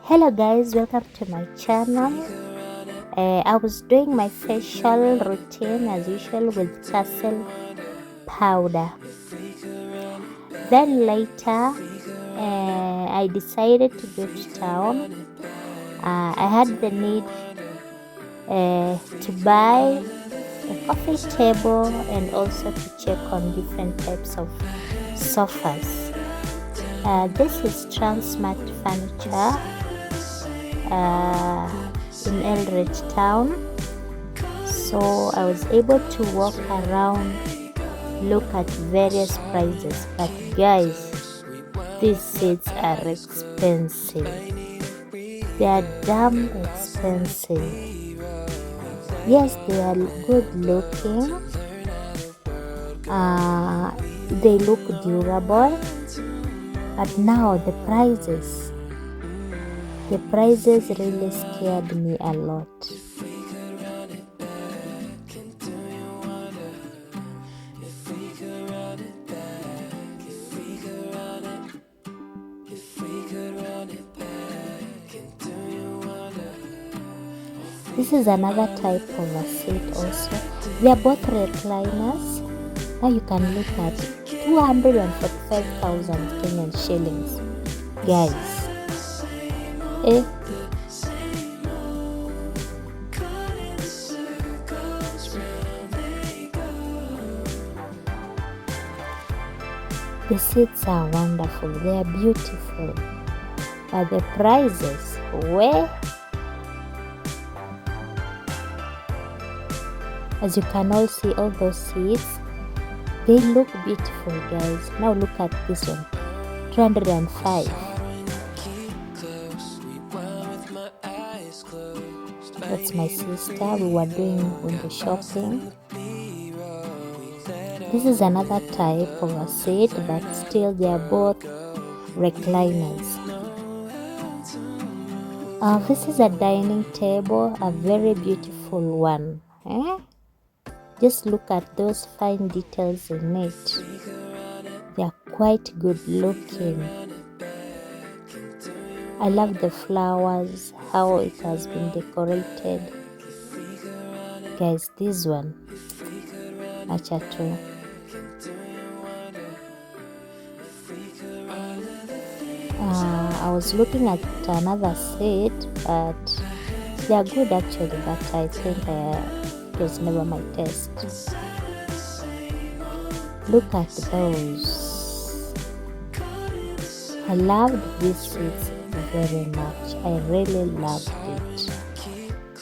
Hello guys, welcome to my channel. I was doing my facial routine as usual with Qasil powder. Then later I decided to go to town. I had the need to buy a coffee table and also to check on different types of sofas. This is Transmart Furniture in Eldridge town. So I was able to walk around, look at various prices, but guys, these seats are expensive. They are damn expensive. Yes, they are good looking, they look durable, but now the prices really scared me a lot. This is another type of a seat also. They are both recliners. Now you can look at 245,000 Kenyan shillings. Guys, the seats are wonderful, they are beautiful, but the prices, where? As you can all see, all those seats, they look beautiful guys. Now look at this one, 205. That's my sister. We were doing window shopping. This is another type of a seat, but still they are both recliners. This is a dining table, a very beautiful one. Just look at those fine details in it. They are quite good looking. I love the flowers, how it has been decorated. Guys, this one, acha tu. I was looking at another set, but they are good actually, but I think it was never my taste. Look at those. I loved these seats very much. I really loved it.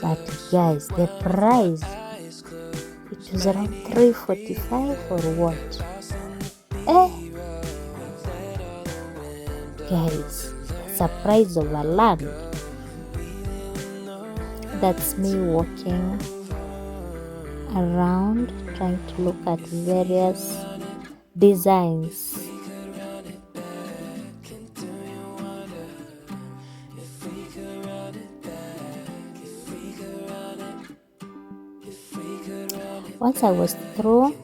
But guys, the price, it was around 345 or what? Guys, that's a price of a land. That's me walking around trying to look at various designs. Once I was through,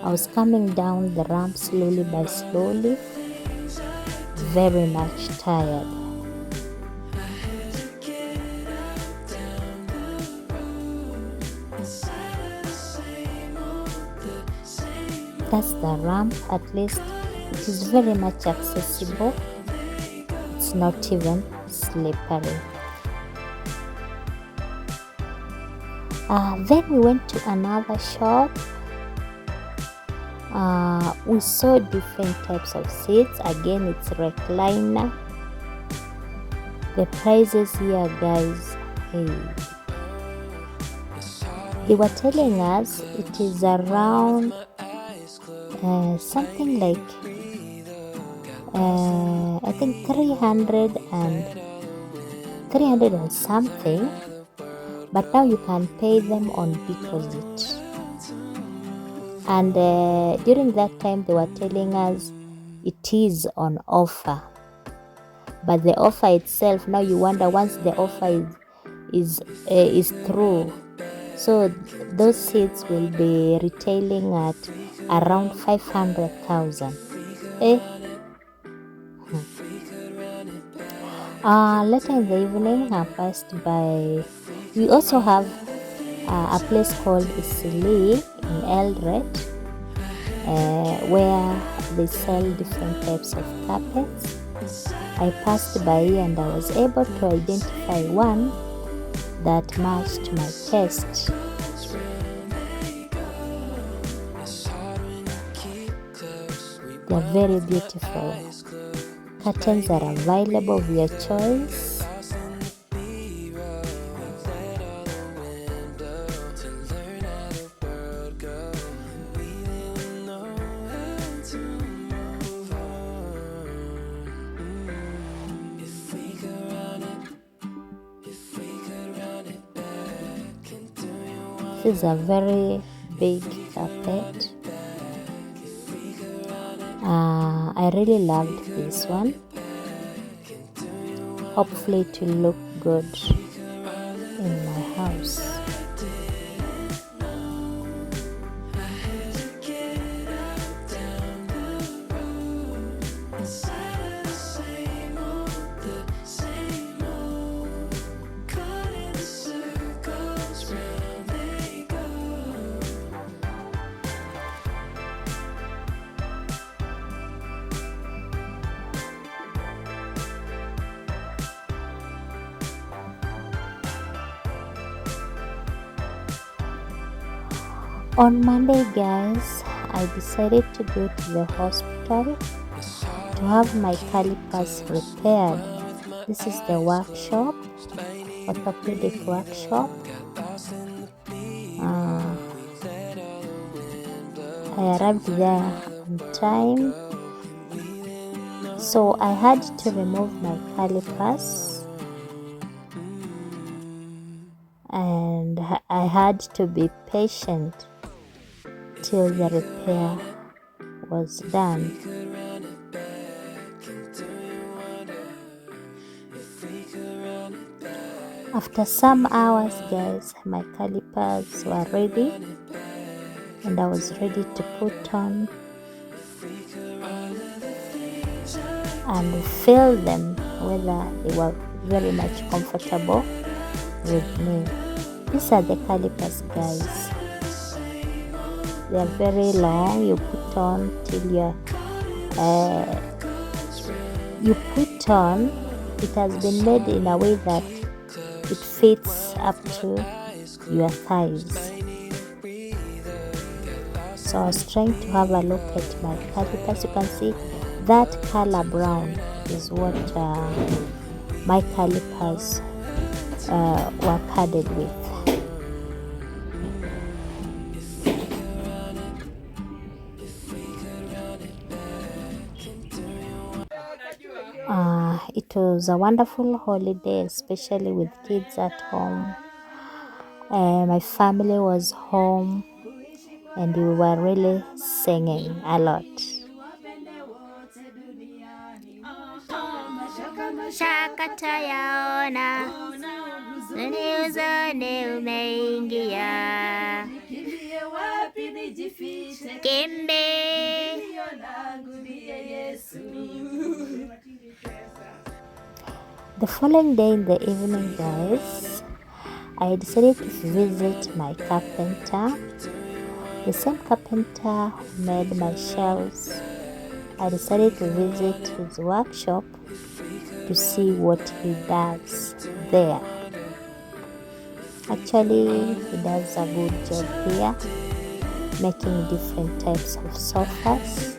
I was coming down the ramp slowly by slowly, very much tired. That's the ramp. At least it is very much accessible. It's not even slippery. Then we went to another shop. We saw different types of seats. Again, it's recliner. The prices here, guys, they were telling us it is around something like I think 300 and something, but now you can pay them on deposit. And during that time they were telling us it is on offer, but the offer itself, now you wonder, once the offer is through, so those seats will be retailing at around 500,000. Later in the evening, I passed by. We also have a place called Isili in Eldoret, where they sell different types of carpets. I passed by and I was able to identify one that matched my taste. They're very beautiful. Curtains are available of your choice. This is a very big carpet. I really loved this one. Hopefully it will look good in my house. On Monday, guys, I decided to go to the hospital to have my calipers repaired. This is the workshop, orthopedic workshop. I arrived there on time, so I had to remove my calipers and I had to be patient till the repair was done. After some hours, guys, my calipers were ready and I was ready to put on and feel them whether they were very much comfortable with me. These are the calipers, guys. They are very long. You put on till you put on. It has been made in a way that it fits up to your thighs. So I was trying to have a look at my calipers. You can see that color brown is what my calipers were padded with. It was a wonderful holiday, especially with kids at home. My family was home and we were really singing a lot. Shakatayaona uniuzone umeingia kimbe. The following day in the evening, guys, I decided to visit my carpenter, the same carpenter who made my shelves. I decided to visit his workshop to see what he does there. Actually, he does a good job here, making different types of sofas.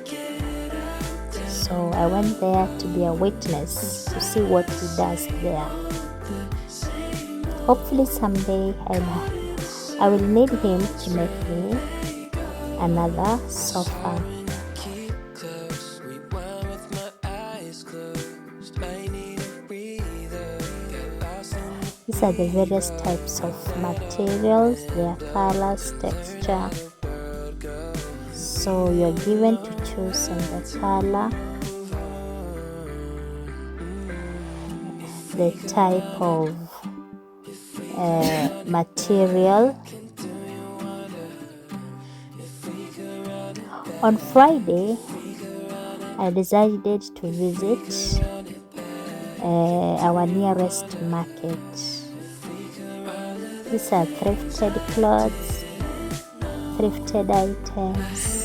So I went there to be a witness to see what he does there. Hopefully someday I will need him to make me another sofa. These are the various types of materials, their colors, texture. So you're given to choose in the color, the type of material. On Friday, I decided to visit our nearest market. These are thrifted clothes, thrifted items.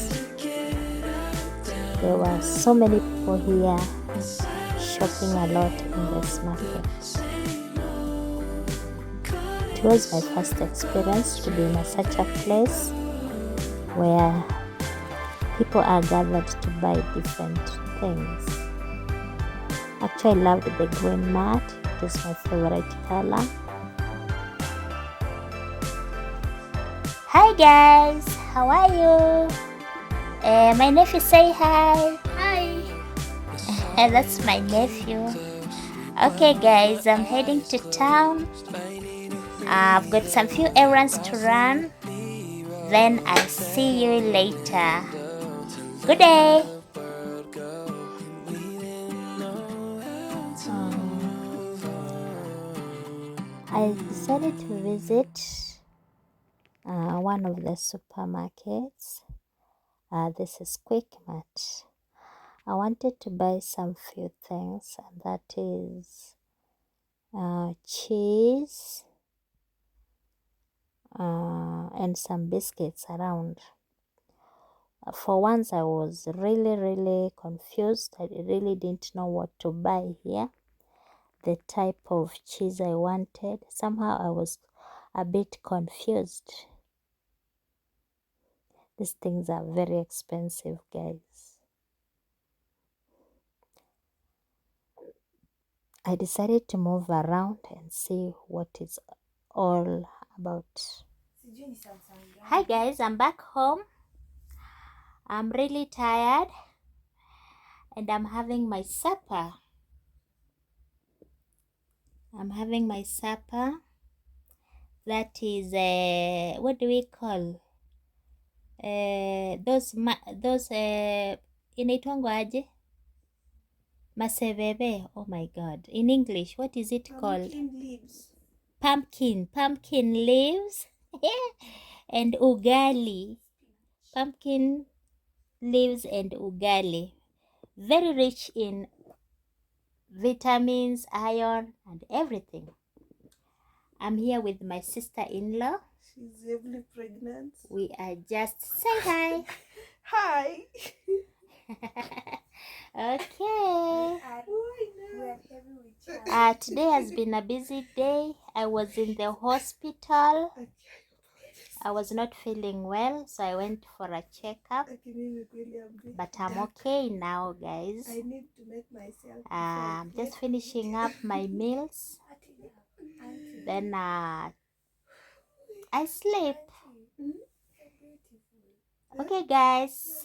There were so many people here shopping a lot in this market. It was my first experience to be in such a place where people are gathered to buy different things. Actually, I loved the green mat. It is my favorite color. Hi guys, how are you? My nephew, say hi. Hi. That's my nephew. Okay guys, I'm heading to town. I've got some few errands to run. Then I'll see you later. Good day. I decided to visit one of the supermarkets. This is Quick Mart. I wanted to buy some few things, and that is cheese and some biscuits around. For once, I was really confused. I really didn't know what to buy here. The type of cheese I wanted. Somehow I was a bit confused. These things are very expensive, guys. I decided to move around and see what it's all about. Hi guys, I'm back home. I'm really tired and I'm having my supper. That is what do we call those inaitwangwa aje? Maseveve. Oh my god, in English what is it called? Pumpkin leaves and ugali. Pumpkin leaves and ugali, very rich in vitamins, iron and everything. I'm here with my sister-in-law. She's heavily pregnant. We are just say hi. Hi. Okay. Today has been a busy day. I was in the hospital. I was not feeling well, so I went for a checkup. But I'm okay now, guys. I need to make myself. I'm just finishing up my meals. Then I sleep. Okay, guys.